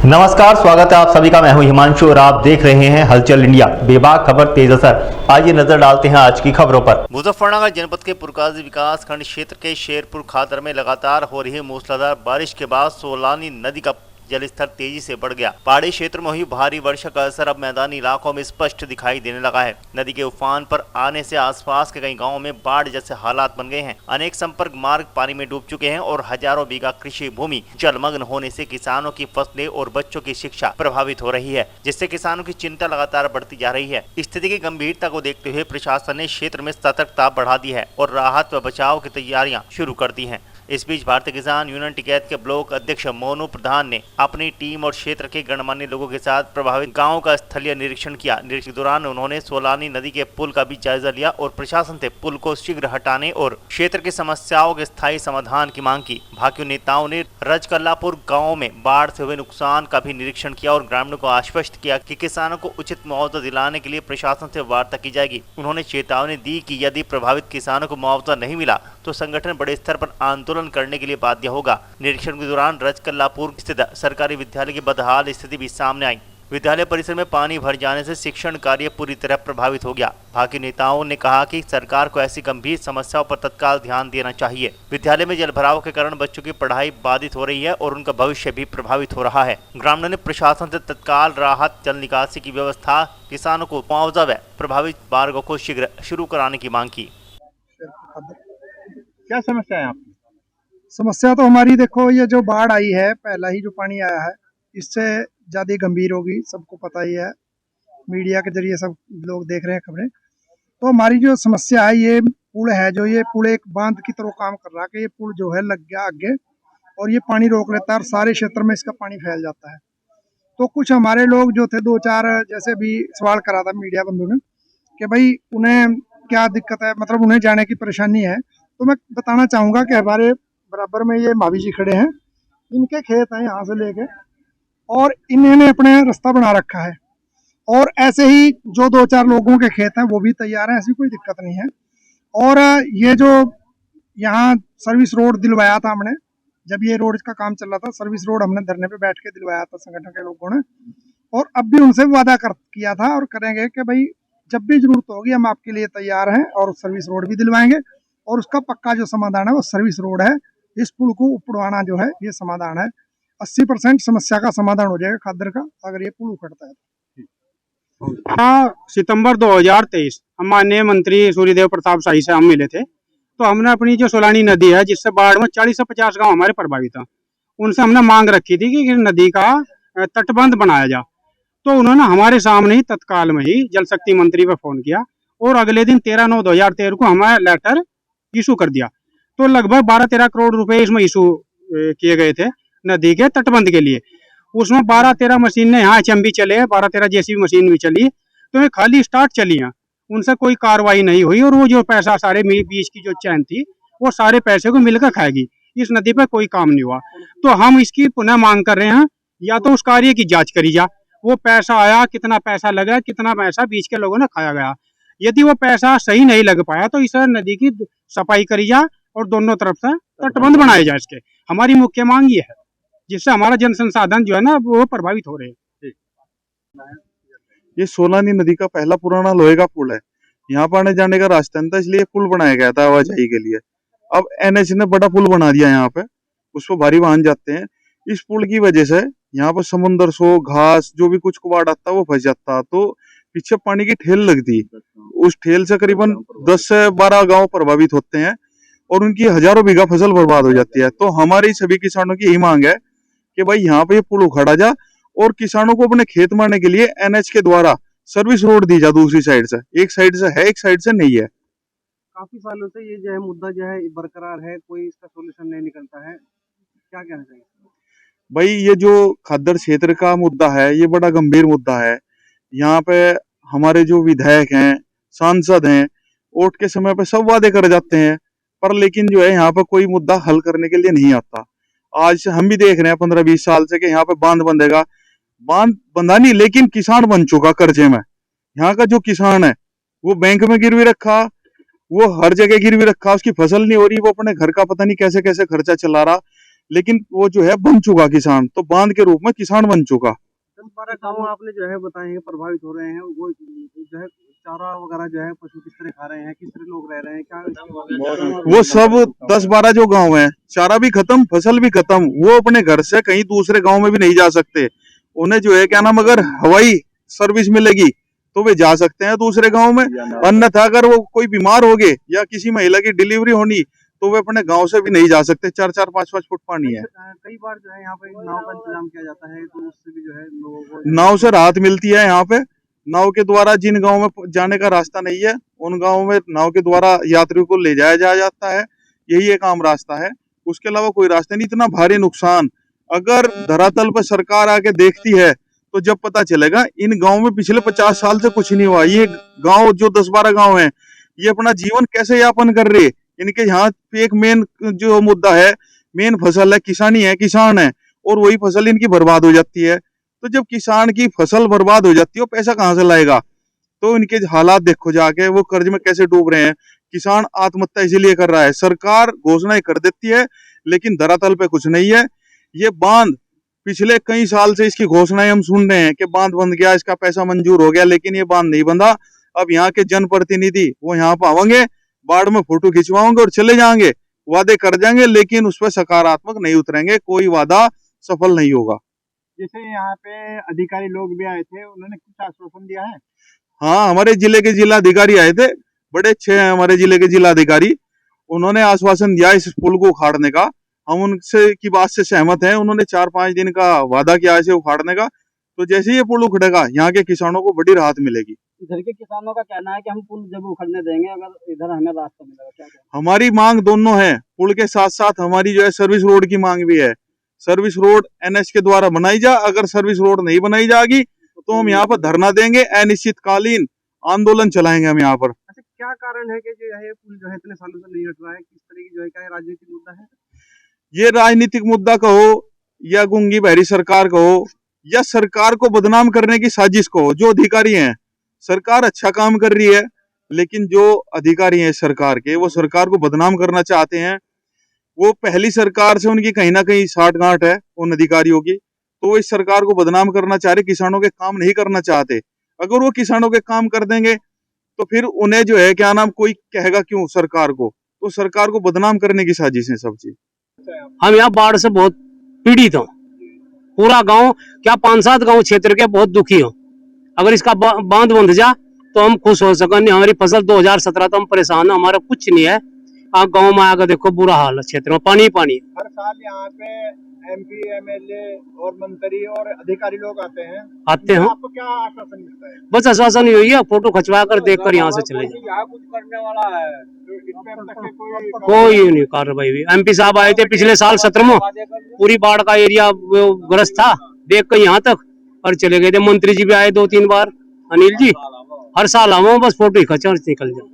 नमस्कार, स्वागत है आप सभी का। मैं हूं हिमांशु और आप देख रहे हैं हलचल इंडिया। बेबाक खबर तेज असर। आइए नजर डालते हैं आज की खबरों पर। मुजफ्फरनगर जनपद के पुरकाजी विकास खंड क्षेत्र के शेरपुर खादर में लगातार हो रही मूसलाधार बारिश के बाद सोलानी नदी का जलस्तर तेजी से बढ़ गया। पहाड़ी क्षेत्र में हुई भारी वर्षा का असर अब मैदानी इलाकों में स्पष्ट दिखाई देने लगा है। नदी के उफान पर आने से आसपास के कई गांवों में बाढ़ जैसे हालात बन गए हैं। अनेक संपर्क मार्ग पानी में डूब चुके हैं और हजारों बीघा कृषि भूमि जलमग्न होने से किसानों की फसलें और बच्चों की शिक्षा प्रभावित हो रही है, जिससे किसानों की चिंता लगातार बढ़ती जा रही है। स्थिति की गंभीरता को देखते हुए प्रशासन ने क्षेत्र में सतर्कता बढ़ा दी है और राहत व बचाव की तैयारियां शुरू कर दी हैं। इस बीच भारतीय किसान यूनियन टिकैत के ब्लॉक अध्यक्ष मोनू प्रधान ने अपनी टीम और क्षेत्र के गणमान्य लोगों के साथ प्रभावित गांवों का स्थलीय निरीक्षण किया। निरीक्षण के दौरान उन्होंने सोलानी नदी के पुल का भी जायजा लिया और प्रशासन से पुल को शीघ्र हटाने और क्षेत्र की समस्याओं के स्थायी समाधान की मांग की। भाकियू नेताओं ने रजकल्लापुर गाँव में बाढ़ से हुए नुकसान का भी निरीक्षण किया और ग्रामीणों को आश्वस्त किया कि किसानों को उचित मुआवजा दिलाने के लिए प्रशासन से वार्ता की जाएगी। उन्होंने चेतावनी दी कि यदि प्रभावित किसानों को मुआवजा नहीं मिला तो संगठन बड़े स्तर पर आंदोलन करने के लिए बाध्य होगा। निरीक्षण के दौरान रजकल्लापुर स्थित सरकारी विद्यालय की बदहाल स्थिति भी सामने आई। विद्यालय परिसर में पानी भर जाने से शिक्षण कार्य पूरी तरह प्रभावित हो गया। बाकी नेताओं ने कहा कि सरकार को ऐसी गंभीर समस्याओं पर तत्काल ध्यान देना चाहिए। विद्यालय में जलभराव के कारण बच्चों की पढ़ाई बाधित हो रही है और उनका भविष्य भी प्रभावित हो रहा है। ग्रामीणों ने प्रशासन से तत्काल राहत जल निकासी की व्यवस्था, किसानों को मुआवजा व प्रभावित मार्गों को शीघ्र शुरू कराने की मांग की। क्या समस्या है आपकी? समस्या तो हमारी देखो, ये जो बाढ़ आई है, पहला ही जो पानी आया है, इससे ज़्यादा गंभीर होगी, सबको पता ही है। मीडिया के जरिए सब लोग देख रहे हैं खबरें। तो हमारी जो समस्या है, ये पुल है, जो ये पुल एक बांध की तरह काम कर रहा है कि ये पुल जो है लग गया आगे और ये पानी रोक लेता है और सारे क्षेत्र में इसका पानी फैल जाता है। तो कुछ हमारे लोग जो थे, दो चार जैसे भी सवाल करा था मीडिया बंधु ने कि भाई उन्हें क्या दिक्कत है, मतलब उन्हें जाने की परेशानी है। तो मैं बताना चाहूँगा कि हमारे बराबर में ये भाभी जी खड़े हैं, इनके खेत हैं यहाँ से लेके, और इन्होंने अपने रास्ता बना रखा है और ऐसे ही जो दो चार लोगों के खेत हैं वो भी तैयार हैं, ऐसी कोई दिक्कत नहीं है। और ये जो यहाँ सर्विस रोड दिलवाया था हमने, जब ये रोड का काम चल रहा था, सर्विस रोड हमने धरने पे बैठ के दिलवाया था संगठन के लोगों ने, और अब भी उनसे वादा किया था और करेंगे कि भाई जब भी जरूरत होगी हम आपके लिए तैयार हैं और सर्विस रोड भी दिलवाएंगे। और उसका पक्का जो समाधान है वो सर्विस रोड है। इस पुल को उपड़वाना जो है ये समाधान है। 80% समस्या का समाधान हो जाएगा खादर का अगर ये पुल उखड़ता है। हाँ, सितंबर 2023 हम माननीय मंत्री सूर्यदेव प्रताप शाही से हम मिले थे। तो हमने अपनी जो सोलानी नदी है, जिससे बाढ़ में 40 से 50 गांव हमारे प्रभावित हैं, उनसे हमने मांग रखी थी कि नदी का तटबंध बनाया जा। तो उन्होंने हमारे सामने ही तत्काल में ही जल शक्ति मंत्री पे फोन किया और अगले दिन 13/9/2013 को हमें लेटर इशू कर दिया। तो लगभग 12-13 करोड़ रुपए इसमें इशू किए गए थे नदी के तटबंध के लिए। उसमें 12-13 मशीन यहाँ HMB चले, 12-13 JCB मशीन भी चली, तो ये खाली स्टार्ट चली हैं, उनसे कोई कार्रवाई नहीं हुई। और वो जो पैसा सारे बीच की जो चैन थी वो सारे पैसे को मिलकर खाएगी। इस नदी पर कोई काम नहीं हुआ। तो हम इसकी पुनः मांग कर रहे हैं, या तो उस कार्य की जांच करी जा, वो पैसा आया, कितना पैसा लगा, कितना पैसा बीच के लोगों ने खाया गया। यदि वो पैसा सही नहीं लग पाया तो इस नदी की सफाई करी जा और दोनों तरफ से तटबंध बनाए जाए। इसके हमारी मुख्य मांग ये है, जिससे हमारा जन संसाधन जो है ना वो प्रभावित हो रहे हैं। ये सोलानी नदी का पहला पुराना लोहे का पुल है। यहाँ पर आने जाने का रास्ता नहीं था, इसलिए पुल बनाया गया था आवाजाही के लिए। अब NH ने बड़ा पुल बना दिया यहाँ पे, उस पर भारी वाहन जाते हैं। इस पुल की वजह से यहाँ पर समुद्र सो घास जो भी कुछ कबाड़ आता वो फंस जाता, तो पीछे पानी की ठेल लगती। उस ठेल से करीबन 10 से 12 गांव प्रभावित होते हैं और उनकी हजारों बीघा फसल बर्बाद हो जाती है। तो हमारी सभी किसानों की यही मांग है कि भाई यहाँ पे ये पुल उखाड़ा जा और किसानों को अपने खेत मारने के लिए NH के द्वारा सर्विस रोड दी जा। दूसरी साइड से, एक साइड से है, एक साइड से नहीं है। काफी सालों से ये जो है मुद्दा जो है बरकरार है, कोई इसका सोल्यूशन नहीं निकलता है, क्या कहना चाहिए? भाई ये जो खादर क्षेत्र का मुद्दा है ये बड़ा गंभीर मुद्दा है। यहाँ पे हमारे जो विधायक हैं, सांसद हैं, वोट के समय पे सब वादे कर जाते हैं, पर लेकिन जो है यहाँ पे कोई मुद्दा हल करने के लिए नहीं आता। आज हम भी देख रहे हैं 15-20 साल से कि यहाँ पे बांध बंधेगा, बांध बंधा नहीं, लेकिन किसान बन चुका कर्जे में। यहाँ का जो किसान है वो बैंक में गिरवी रखा, वो हर जगह गिरवी रखा, उसकी फसल नहीं हो रही, वो अपने घर का पता नहीं कैसे कैसे खर्चा चला रहा। लेकिन वो जो है बन चुका किसान, तो बांध के रूप में किसान बन चुका। 10-12 गाँव आपने जो है बताए हैं प्रभावित हो रहे हैं, वो जो है चारा वगैरह जो है पशु किस तरह खा रहे हैं, किस तरह लोग रह रहे हैं, क्या वो सब 10-12 जो गांव हैं, चारा भी खत्म, फसल भी खत्म, वो अपने घर से कहीं दूसरे गांव में भी नहीं जा सकते। उन्हें जो है क्या नाम, अगर हवाई सर्विस मिलेगी तो वे जा सकते हैं दूसरे गांव में, अन्यथा अगर वो कोई बीमार हो गए या किसी महिला की डिलीवरी होनी तो वे अपने गांव से भी नहीं जा सकते। 4-4, 5-5 फुट पानी है। कई बार जो है यहाँ पे नाव का इंतजाम किया जाता है, तो उससे भी जो है लोगों को नाव से राहत मिलती है यहाँ पे। नाव के द्वारा जिन गांव में जाने का रास्ता नहीं है, उन गांवों में नाव के द्वारा यात्रियों को ले जाया जाता है। यही एक आम रास्ता है, उसके अलावा कोई रास्ता नहीं। इतना भारी नुकसान अगर धरातल पर सरकार आके देखती है तो जब पता चलेगा। इन गांव में पिछले 50 साल से कुछ नहीं हुआ। ये गांव जो 10-12 गांव हैं, ये अपना जीवन कैसे यापन कर रहे। इनके यहाँ पे एक मेन जो मुद्दा है, मेन फसल है, किसानी है, किसान है, और वही फसल इनकी बर्बाद हो जाती है। तो जब किसान की फसल बर्बाद हो जाती है, वो पैसा कहाँ से लाएगा। तो इनके हालात देखो जाके, वो कर्ज में कैसे डूब रहे हैं। किसान आत्महत्या इसीलिए कर रहा है। सरकार घोषणाएं कर देती है लेकिन धरातल पे कुछ नहीं है। ये बांध पिछले कई साल से इसकी घोषणाएं हम सुन रहे हैं कि बांध बन गया, इसका पैसा मंजूर हो गया, लेकिन ये बांध नहीं बंधा। अब यहाँ के जनप्रतिनिधि वो यहाँ पर आवेंगे, बाढ़ में फोटो खिंचवाएंगे और चले जाएंगे, वादे कर जाएंगे, लेकिन उस पर सकारात्मक नहीं उतरेंगे। कोई वादा सफल नहीं होगा। जैसे यहाँ पे अधिकारी लोग भी आए थे, उन्होंने कुछ आश्वासन दिया है? हाँ, हमारे जिले के जिला अधिकारी आए थे, बड़े अच्छे हैं हमारे जिले के जिला अधिकारी। उन्होंने आश्वासन दिया इस पुल को उखाड़ने का। हम उनसे की बात से सहमत हैं। उन्होंने 4-5 दिन का वादा किया इसे उखाड़ने का। तो जैसे ये पुल उखड़ेगा, यहाँ के किसानों को बड़ी राहत मिलेगी। इधर के किसानों का कहना है कि हम पुल जब उखड़ने देंगे अगर इधर हमें रास्ता मिलेगा, क्या कहना हमारी मांग दोनों है। पुल के साथ साथ हमारी जो है सर्विस रोड की मांग भी है। सर्विस रोड NH के द्वारा बनाई जा। अगर सर्विस रोड नहीं बनाई जाएगी तो हम यहाँ पर धरना देंगे, अनिश्चितकालीन आंदोलन चलाएंगे हम यहाँ पर। अच्छा, क्या कारण है कि जो है पुल जो है इतने सालों से नहीं हट रहा है? किस तरह की जो है, क्या राजनीतिक मुद्दा है? ये राजनीतिक मुद्दा कहो या गूंगी बहरी सरकार कहो या सरकार को बदनाम करने की साजिश कहो, जो अधिकारी हैं, सरकार अच्छा काम कर रही है, लेकिन जो अधिकारी हैं सरकार के, वो सरकार को बदनाम करना चाहते हैं। वो पहली सरकार से उनकी कहीं ना कहीं साठगांठ है उन अधिकारियों की, तो वो इस सरकार को बदनाम करना चाह रहे, किसानों के काम नहीं करना चाहते। अगर वो किसानों के काम कर देंगे तो फिर उन्हें जो है क्या नाम, कोई कहेगा क्यों सरकार को। तो सरकार को बदनाम करने की साजिश है सब चीज। हम यहाँ बाढ़ से बहुत पीड़ित हो। पूरा गांव क्या 5-7 गांव क्षेत्र के बहुत दुखी हो। अगर इसका बांध बंध जा तो हम खुश हो सकें। हमारी फसल 2017 तो हम परेशान है, हमारा कुछ नहीं है। आप गांव में आकर देखो, बुरा हाल है, क्षेत्र में पानी पानी। हर साल यहाँ पे MP, MLA और मंत्री और अधिकारी लोग आते हैं। आपको क्या आश्वासन मिलता है? बस आश्वासन ही है, फोटो खिंचवा कर देख कर यहाँ से चले जाए। यहाँ कुछ करने वाला है तो इस पे अब तक के कोई नहीं कार्रवाई हुई। MP साहब आए थे पिछले साल 17 में, पूरी बाढ़ का एरिया ग्रस्त था, देख कर यहाँ तक और चले गए थे। मंत्री जी भी आए 2-3 बार, अनिल जी। हर साल हम बस फोटो ही खींचे और निकल जाए।